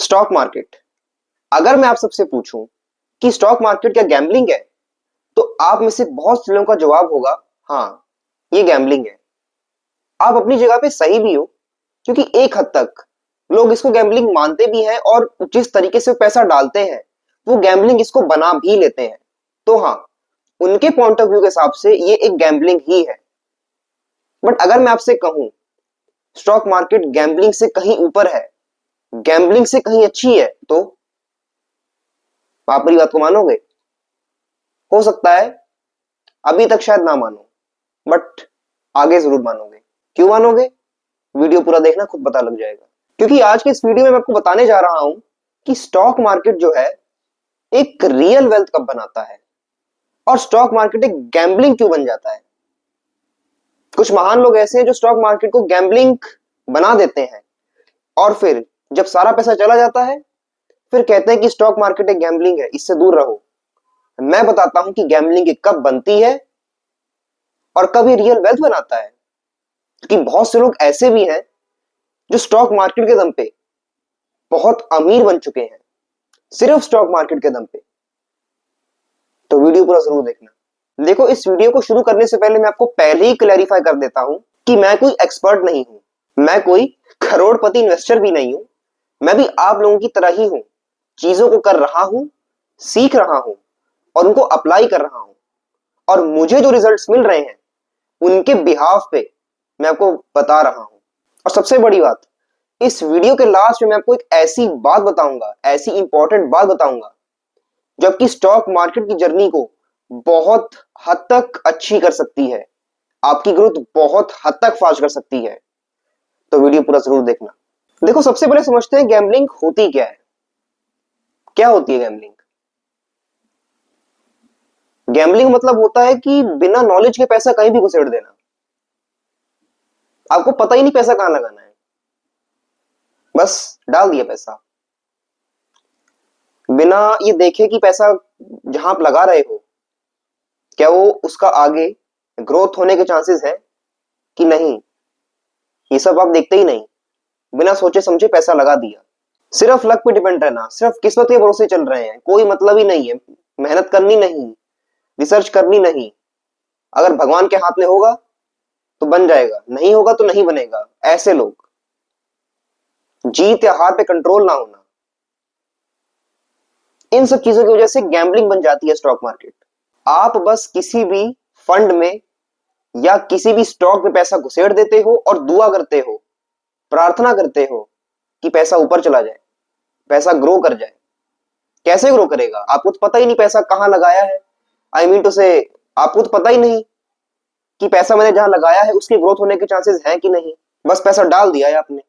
Stock market. अगर मैं आप सबसे पूछूं कि स्टॉक मार्केट क्या गैम्बलिंग है, तो आप में से बहुत से लोगों का जवाब होगा हाँ, ये गैम्बलिंग है। आप अपनी जगह पे सही भी हो, क्योंकि एक हद तक लोग इसको गैम्बलिंग मानते भी हैं और जिस तरीके से वो पैसा डालते हैं वो गैम्बलिंग इसको बना भी लेते हैं। तो हाँ, उनके पॉइंट ऑफ व्यू के हिसाब से ये एक गैम्बलिंग ही है। बट अगर मैं आपसे कहूं स्टॉक मार्केट गैम्बलिंग से कहीं ऊपर है, गैम्बलिंग से कहीं अच्छी है, तो आप मेरी बात को मानोगे? हो सकता है अभी तक शायद ना मानो, बट आगे जरूर मानोगे। क्यों मानोगे? वीडियो पूरा देखना, खुद पता लग जाएगा। क्योंकि आज के इस वीडियो में मैं आपको बताने जा रहा हूं कि स्टॉक मार्केट जो है एक रियल वेल्थ कब बनाता है और स्टॉक मार्केट एक गैम्बलिंग क्यों बन जाता है। कुछ महान लोग ऐसे हैं जो स्टॉक मार्केट को गैम्बलिंग बना देते हैं और फिर जब सारा पैसा चला जाता है फिर कहते हैं कि स्टॉक मार्केट एक गैम्बलिंग है, इससे दूर रहो। मैं बताता हूं कि गैम्बलिंग कब बनती है और कब ये रियल वेल्थ बनाता है। क्योंकि बहुत से लोग ऐसे भी हैं जो स्टॉक मार्केट के दम पे बहुत अमीर बन चुके हैं, सिर्फ स्टॉक मार्केट के दम पे। तो वीडियो पूरा जरूर देखना। देखो, इस वीडियो को शुरू करने से पहले मैं आपको पहले ही क्लैरिफाई कर देता हूं कि मैं कोई एक्सपर्ट नहीं हूं, मैं कोई करोड़पति इन्वेस्टर भी नहीं हूं। मैं भी आप लोगों की तरह ही हूं, चीजों को कर रहा हूं, सीख रहा हूं और उनको अप्लाई कर रहा हूं। और मुझे जो रिजल्ट्स मिल रहे हैं उनके बिहाफ पे मैं आपको बता रहा हूं। और सबसे बड़ी बात, इस वीडियो के लास्ट में मैं आपको एक ऐसी बात बताऊंगा, ऐसी इंपॉर्टेंट बात बताऊंगा जो आपकी स्टॉक मार्केट की जर्नी को बहुत हद तक अच्छी कर सकती है, आपकी ग्रोथ बहुत हद तक फास्ट कर सकती है। तो वीडियो पूरा जरूर देखना। देखो, सबसे पहले समझते हैं गैम्बलिंग होती क्या है। क्या होती है गैम्बलिंग? गैम्बलिंग मतलब होता है कि बिना नॉलेज के पैसा कहीं भी घुसेड़ देना। आपको पता ही नहीं पैसा कहां लगाना है, बस डाल दिया पैसा बिना ये देखे कि पैसा जहां आप लगा रहे हो क्या वो उसका आगे ग्रोथ होने के चांसेस है कि नहीं। ये सब आप देखते ही नहीं, बिना सोचे समझे पैसा लगा दिया। सिर्फ लक पे डिपेंड रहना, सिर्फ किस्मत के भरोसे चल रहे हैं, कोई मतलब ही नहीं है। मेहनत करनी नहीं, रिसर्च करनी नहीं। अगर भगवान के हाथ में होगा तो बन जाएगा, नहीं होगा तो नहीं बनेगा। ऐसे लोग, जीत या हार पे कंट्रोल ना होना, इन सब चीजों की वजह से गैम्बलिंग बन जाती है स्टॉक मार्केट। आप बस किसी भी फंड में या किसी भी स्टॉक में पैसा घुसेड़ देते हो और दुआ करते हो, प्रार्थना करते हो कि पैसा ऊपर चला जाए, पैसा ग्रो कर जाए। कैसे ग्रो करेगा? आपको तो पता ही नहीं पैसा कहां लगाया है। आई मीन टू से, आपको तो पता ही नहीं कि पैसा मैंने जहां लगाया है उसकी ग्रोथ होने के चांसेस हैं कि नहीं। बस पैसा डाल दिया है आपने।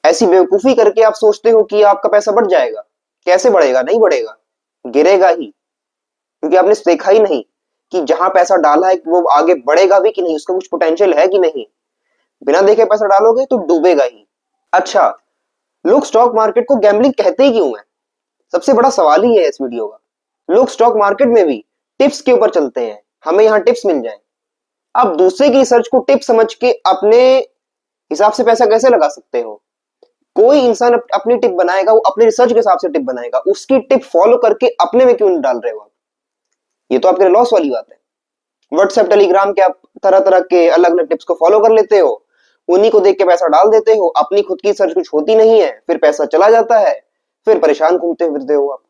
ऐसी बेवकूफी करके आप सोचते हो कि आपका पैसा बढ़ जाएगा। कैसे बढ़ेगा? नहीं बढ़ेगा, गिरेगा ही। क्योंकि आपने देखा ही नहीं कि जहां पैसा डाला है वो आगे बढ़ेगा भी कि नहीं, उसका कुछ पोटेंशियल है कि नहीं। बिना देखे पैसा डालोगे तो डूबेगा ही। अच्छा, लोग स्टॉक मार्केट को गैम्बलिंग कहते ही क्यों है? सबसे बड़ा सवाल ही है इस वीडियो का। लोग स्टॉक मार्केट में भी टिप्स के ऊपर चलते हैं, हमें यहाँ टिप्स मिल जाए। आप दूसरे की रिसर्च को टिप समझ के अपने हिसाब से पैसा कैसे लगा सकते हो? कोई इंसान अपनी टिप बनाएगा, वो अपने रिसर्च के हिसाब से टिप बनाएगा। उसकी टिप फॉलो करके अपने में क्यों नहीं डाल रहे हो आप? ये तो आपके लिए लॉस वाली बात है। व्हाट्सएप टेलीग्राम के आप तरह तरह के अलग अलग टिप्स को फॉलो कर लेते हो, उन्हीं को देख के पैसा डाल देते हो, अपनी खुद की सर्च कुछ होती नहीं है, फिर पैसा चला जाता है, फिर परेशान घूमते फिरते हो आप।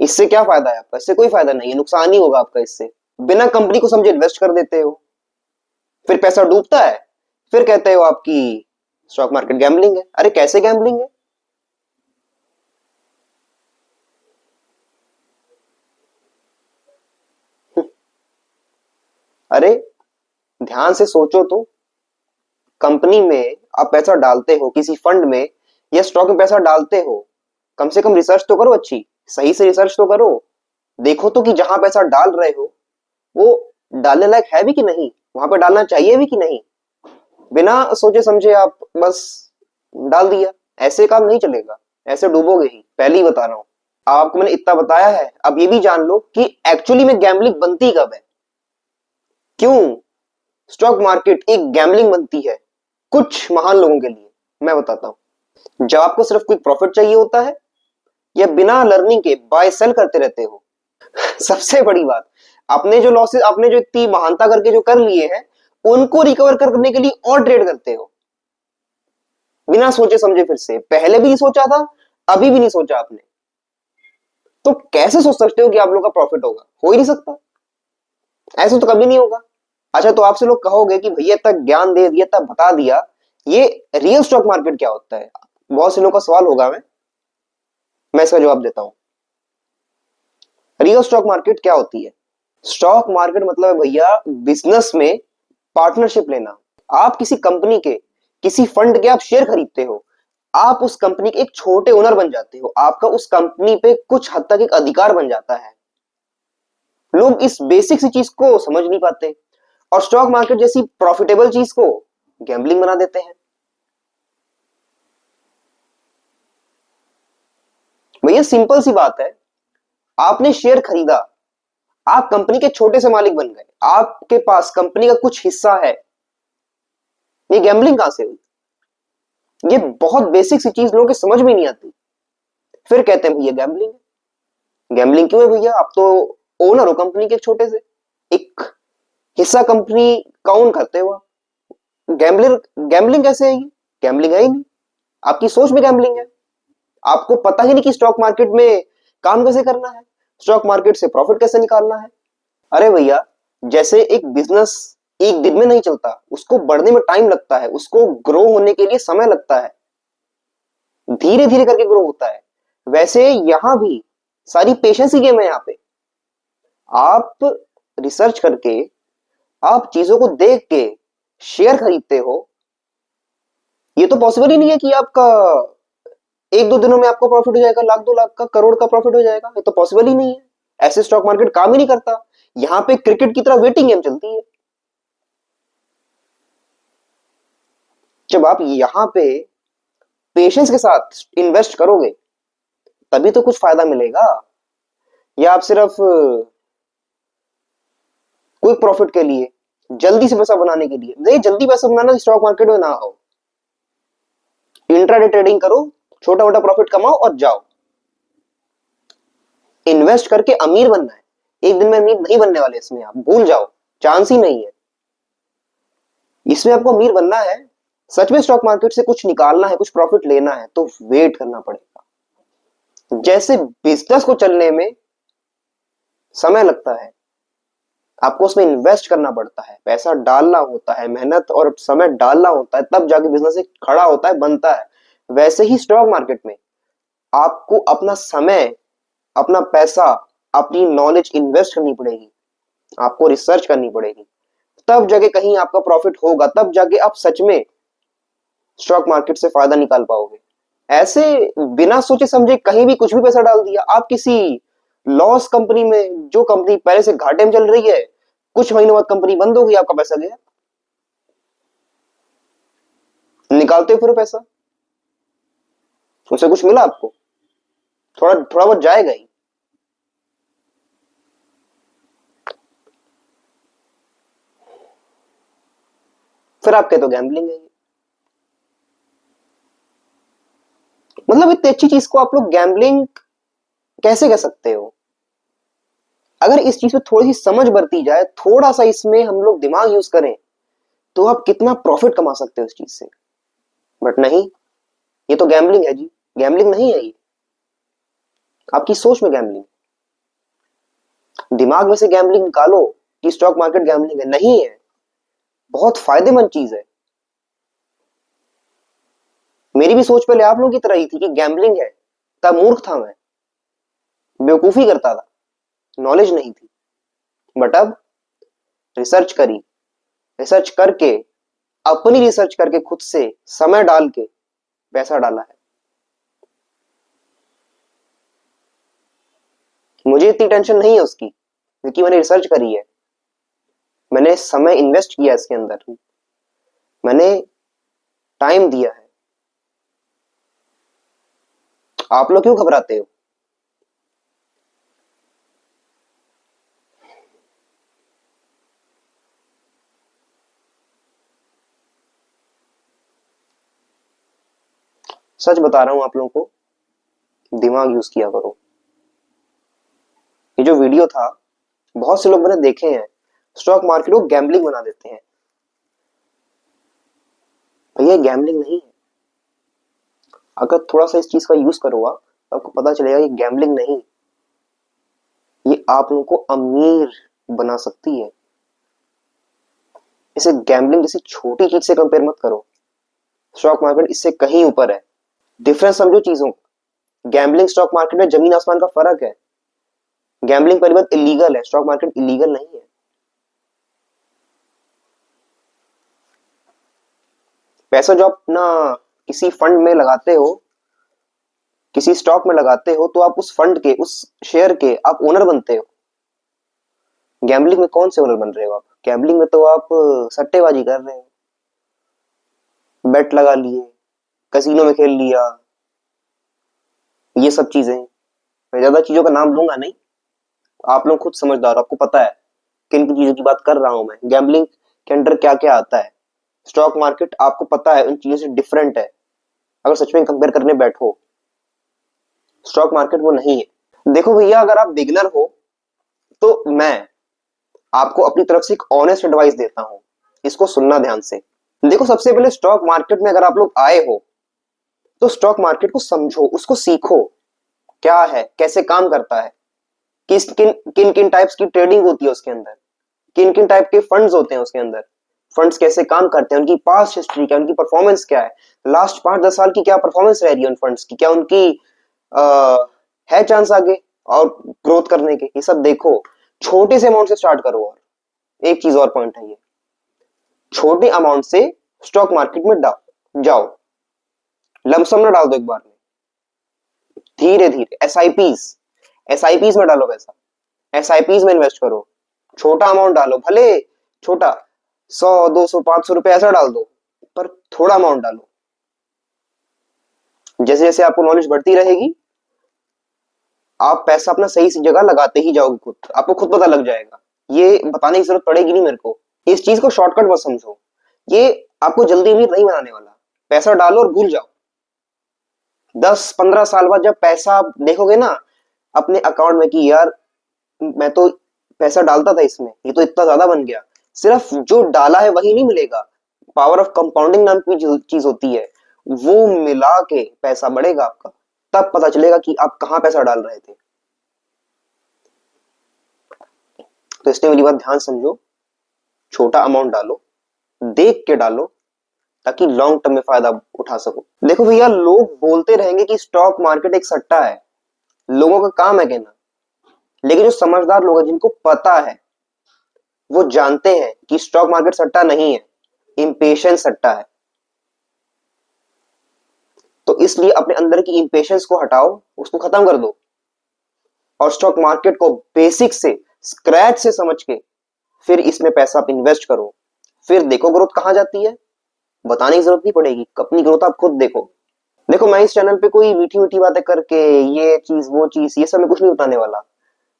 इससे क्या फायदा है आपका? इससे कोई फायदा नहीं है, नुकसान ही होगा आपका इससे। बिना कंपनी को समझे इन्वेस्ट कर देते हो, फिर पैसा डूबता है, फिर कहते हो आपकी स्टॉक मार्केट गैम्बलिंग है। अरे कैसे गैम्बलिंग है? अरे ध्यान से सोचो तो, कंपनी में आप पैसा डालते हो, किसी फंड में या स्टॉक में पैसा डालते हो, कम से कम रिसर्च तो करो, अच्छी सही से रिसर्च तो करो। देखो तो कि जहां पैसा डाल रहे हो वो डालने लायक है भी कि नहीं, वहां पे डालना चाहिए भी कि नहीं। बिना सोचे समझे आप बस डाल दिया, ऐसे काम नहीं चलेगा, ऐसे डूबोगे ही, पहले ही बता रहा हूं। आपको मैंने इतना बताया है, अब ये भी जान लो कि एक्चुअली में गैम्बलिंग बनती कब है, क्यों स्टॉक मार्केट एक गैम्बलिंग बनती है। कुछ महान लोगों के लिए मैं बताता हूं। जब आपको सिर्फ कोई प्रॉफिट चाहिए होता है या बिना लर्निंग के बाय सेल करते रहते हो। सबसे बड़ी बात, आपने जो लॉसेस, आपने जो इतनी महानता करके जो कर लिए हैं, उनको रिकवर करने के लिए और ट्रेड करते हो बिना सोचे समझे। फिर से पहले भी नहीं सोचा था, अभी भी नहीं सोचा आपने, तो कैसे सोच सकते हो कि आप लोग का प्रॉफिट होगा? हो ही नहीं सकता, ऐसा तो कभी नहीं होगा। अच्छा, तो आपसे लोग कहोगे कि भैया तक ज्ञान दे दिया, तब बता दिया, ये रियल स्टॉक मार्केट क्या होता है? बहुत से लोगों का सवाल होगा, मैं इसका जवाब देता हूं। रियल स्टॉक मार्केट क्या होती है? स्टॉक मार्केट मतलब है भैया बिजनेस में पार्टनरशिप लेना। आप किसी कंपनी के, किसी फंड के आप शेयर खरीदते हो, आप उस कंपनी के एक छोटे ओनर बन जाते हो, आपका उस कंपनी पे कुछ हद तक एक अधिकार बन जाता है। लोग इस बेसिक सी चीज को समझ नहीं पाते और स्टॉक मार्केट जैसी प्रॉफिटेबल चीज को गैम्बलिंग बना देते हैं। भैया सिंपल सी बात है, आपने शेयर खरीदा, आप कंपनी के छोटे से मालिक बन गए, आपके पास कंपनी का कुछ हिस्सा है, ये गैम्बलिंग कहां से हुई? ये बहुत बेसिक सी चीज लोगों के समझ में नहीं आती, फिर कहते हैं भैया गैम्बलिंग है। गैम्बलिंग क्यों है भैया? आप तो ओनर हो कंपनी के, एक छोटे से एक हिस्सा कंपनी का ओन करते हो आप। गैम्बलिंग, गैम्बलिंग कैसे है ये? गैम्बलिंग है ही नहीं, आपकी सोच में गैम्बलिंग है। आपको पता ही नहीं कि स्टॉक मार्केट में काम कैसे करना है, स्टॉक मार्केट से प्रॉफिट कैसे निकालना है। अरे भैया, जैसे एक बिजनेस एक दिन में नहीं चलता, उसको बढ़ने में टाइम लगता है, उसको ग्रो होने के लिए समय लगता है, धीरे धीरे करके ग्रो होता है, वैसे यहां भी सारी पेशेंस की गेम है। यहाँ पे आप रिसर्च करके, आप चीजों को देख के शेयर खरीदते हो, ये तो पॉसिबल ही नहीं है कि आपका एक दो दिनों में आपको प्रॉफिट हो जाएगा, लाख दो लाख का, करोड़ का प्रॉफिट हो जाएगा, ये तो पॉसिबल ही नहीं है। ऐसे स्टॉक मार्केट काम ही नहीं करता। यहां पे क्रिकेट की तरह वेटिंग गेम चलती है। जब आप यहां पे पेशेंस के साथ इन्वेस्ट करोगे, तभी तो कुछ फायदा मिलेगा। या आप सिर्फ क्विक प्रॉफिट के लिए, जल्दी से पैसा बनाने के लिए, नहीं, जल्दी पैसा बनाना स्टॉक मार्केट में ना हो। इंट्राडे ट्रेडिंग करो, छोटा मोटा प्रॉफिट कमाओ और जाओ। इन्वेस्ट करके अमीर बनना है, एक दिन में अमीर नहीं बनने वाले, इसमें आप भूल जाओ, चांस ही नहीं है। इसमें आपको अमीर बनना है, सच में स्टॉक मार्केट से कुछ निकालना है, कुछ प्रॉफिट लेना है, तो वेट करना पड़ेगा। जैसे बिजनेस को चलने में समय लगता है, आपको उसमें इन्वेस्ट करना पड़ता है, पैसा डालना होता है, मेहनत और समय डालना होता है, तब जाके बिजनेस एक खड़ा होता है, बनता है। वैसे ही स्टॉक मार्केट में आपको अपना समय, अपना पैसा, अपनी नॉलेज इन्वेस्ट करनी पड़ेगी, आपको रिसर्च करनी पड़ेगी, तब जाके कहीं आपका प्रॉफिट होगा, तब जाके आप सच में स्टॉक मार्केट से फायदा निकाल पाओगे। ऐसे बिना सोचे समझे कहीं भी कुछ भी पैसा डाल दिया, आप किसी लॉस कंपनी में, जो कंपनी पहले से घाटे में चल रही है, कुछ महीनों बाद कंपनी बंद हो गई, आपका पैसा गया, निकालते हो फिर पैसा, उससे कुछ मिला आपको? थोड़ा थोड़ा बहुत जाएगा ही, फिर आप कहते हो गैम्बलिंग है ये। मतलब इतनी अच्छी चीज को आप लोग गैम्बलिंग कैसे कह सकते हो? अगर इस चीज में थोड़ी सी समझ बरती जाए, थोड़ा सा इसमें हम लोग दिमाग यूज करें, तो आप कितना प्रॉफिट कमा सकते हो इस चीज से। बट नहीं, ये तो गैम्बलिंग है जी, गैम्बलिंग नहीं है ये, आपकी सोच में गैम्बलिंग। दिमाग में से गैम्बलिंग निकालो कि स्टॉक मार्केट गैम्बलिंग है, नहीं है, बहुत फायदेमंद चीज है। मेरी भी सोच पहले आप लोगों की तरह ही थी कि गैम्बलिंग है, तब मूर्ख था मैं, बेवकूफी करता था, नॉलेज नहीं थी। बट अब रिसर्च करी, रिसर्च करके, अपनी रिसर्च करके, खुद से समय डाल के पैसा डाला है। मुझे इतनी टेंशन नहीं है उसकी, क्योंकि मैंने रिसर्च करी है, मैंने समय इन्वेस्ट किया इसके अंदर, मैंने टाइम दिया है। आप लोग क्यों घबराते हो? सच बता रहा हूं आप लोगों को, दिमाग यूज किया करो। ये जो वीडियो था, बहुत से लोग मैंने देखे हैं स्टॉक मार्केट को गैम्बलिंग बना देते हैं। भैया गैम्बलिंग नहीं है। अगर थोड़ा सा इस चीज का यूज करो आप, तो आपको पता चलेगा ये गैम्बलिंग नहीं, ये आप लोगों को अमीर बना सकती है। इसे गैम्बलिंग जैसी छोटी चीज से कंपेयर मत करो। स्टॉक मार्केट इससे कहीं ऊपर है। डिफरेंस समझो चीजों का। गैम्बलिंग स्टॉक मार्केट में जमीन आसमान का फर्क है। गैम्बलिंग परिबद्ध इलीगल है, स्टॉक मार्केट इलीगल नहीं है। पैसा जो आप अपना किसी फंड में लगाते हो, किसी स्टॉक में लगाते हो, तो आप उस फंड के, उस शेयर के आप ओनर बनते हो। गैम्बलिंग में कौन से ओनर बन रहे हो आप? गैम्बलिंग में तो आप सट्टेबाजी कर रहे हो, बेट लगा लिए, कैसीनो में खेल लिया, ये सब चीजें। मैं ज्यादा चीजों का नाम लूंगा नहीं, आप लोग खुद समझदार हो, आपको पता है किन किन चीजों की बात कर रहा हूं मैं। गैम्बलिंग के अंडर क्या क्या आता है। स्टॉक मार्केट आपको पता है उन चीजों से डिफरेंट है। अगर सच में कंपेयर करने बैठो, स्टॉक मार्केट वो नहीं है। देखो भैया, अगर आप बिगिनर हो तो मैं आपको अपनी तरफ से एक ऑनेस्ट एडवाइस देता हूं, इसको सुनना ध्यान से। देखो, सबसे पहले स्टॉक मार्केट में अगर आप लोग आए हो तो स्टॉक मार्केट को समझो, उसको सीखो, क्या है, कैसे काम करता है, किस किन किन किन टाइप्स की ट्रेडिंग होती है उसके अंदर, किन किन टाइप के फंड्स होते हैं उसके अंदर, फंड्स कैसे काम करते हैं, उनकी पास्ट हिस्ट्री क्या, उनकी परफॉर्मेंस क्या है, लास्ट 5-10 साल की क्या परफॉर्मेंस रह रही है उन फंड्स की, क्या उनकी आ, है चांस आगे और ग्रोथ करने के, ये सब देखो। छोटे से अमाउंट से स्टार्ट करो। और एक चीज और पॉइंट है, ये छोटे अमाउंट से स्टॉक मार्केट में जाओ, लमसम ना डाल दो एक बार में, धीरे धीरे एसआईपीज में डालो पैसा, एसआईपीज में इन्वेस्ट करो। छोटा अमाउंट डालो, भले छोटा, 100, 200, 500 रुपए ऐसा डाल दो, पर थोड़ा अमाउंट डालो। जैसे जैसे आपको नॉलेज बढ़ती रहेगी, आप पैसा अपना सही सी जगह लगाते ही जाओगे, खुद आपको खुद पता लग जाएगा। ये बताने की जरूरत पड़ेगी नहीं मेरे को। इस चीज को शॉर्टकट मत समझो, ये आपको जल्दी अमीर नहीं बनाने वाला। पैसा डालो और भूल जाओ। 10-15 साल बाद जब पैसा आप देखोगे ना अपने अकाउंट में कि यार मैं तो पैसा डालता था इसमें, ये तो इतना ज्यादा बन गया, सिर्फ जो डाला है वही नहीं मिलेगा। पावर ऑफ कंपाउंडिंग नाम की चीज होती है, वो मिला के पैसा बढ़ेगा आपका। तब पता चलेगा कि आप कहां पैसा डाल रहे थे। तो इसलिए मेरी बात ध्यान समझो, छोटा अमाउंट डालो, देख के डालो, ताकि लॉन्ग टर्म में फायदा उठा सको। देखो भैया, लोग बोलते रहेंगे कि स्टॉक मार्केट एक सट्टा है, लोगों का काम है कहना, लेकिन जो समझदार लोग हैं, जिनको पता है, वो जानते हैं कि स्टॉक मार्केट सट्टा नहीं है, इंपेशेंस सट्टा है। तो इसलिए अपने अंदर की इंपेशेंस को हटाओ, उसको खत्म कर दो, और स्टॉक मार्केट को बेसिक से, स्क्रैच से समझ के फिर इसमें पैसा आप इन्वेस्ट करो। फिर देखो ग्रोथ कहां जाती है, बताने की जरूरत नहीं पड़ेगी, अपनी ग्रोथ आप खुद देखो। देखो, मैं इस चैनल पे कोई मीठी मीठी बातें करके ये चीज वो चीज ये सब मैं कुछ नहीं बताने वाला।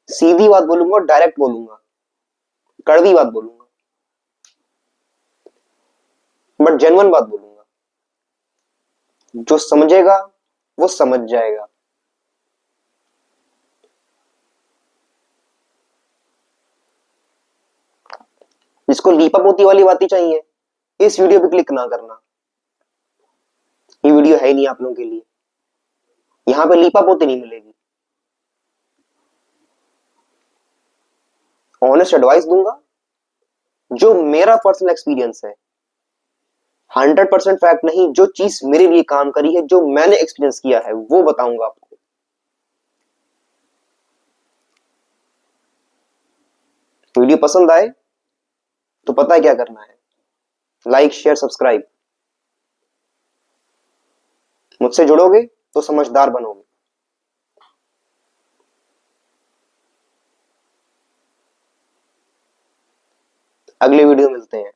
सीधी बात बोलूंगा, डायरेक्ट बोलूंगा, कड़वी बात बोलूंगा, बट जेन्युइन बात बोलूंगा। जो समझेगा वो समझ जाएगा। जिसको लीपा पोती वाली बातें चाहिए, इस वीडियो पे क्लिक ना करना, ये वीडियो है ही नहीं आप लोगों के लिए। यहां पे लीपा पोती नहीं मिलेगी। ऑनेस्ट एडवाइस दूंगा, जो मेरा पर्सनल एक्सपीरियंस है, 100% फैक्ट नहीं, जो चीज मेरे लिए काम करी है, जो मैंने एक्सपीरियंस किया है, वो बताऊंगा आपको। वीडियो पसंद आए तो पता है क्या करना है, लाइक शेयर सब्सक्राइब। मुझसे जुड़ोगे तो समझदार बनोगे। अगले वीडियो मिलते हैं।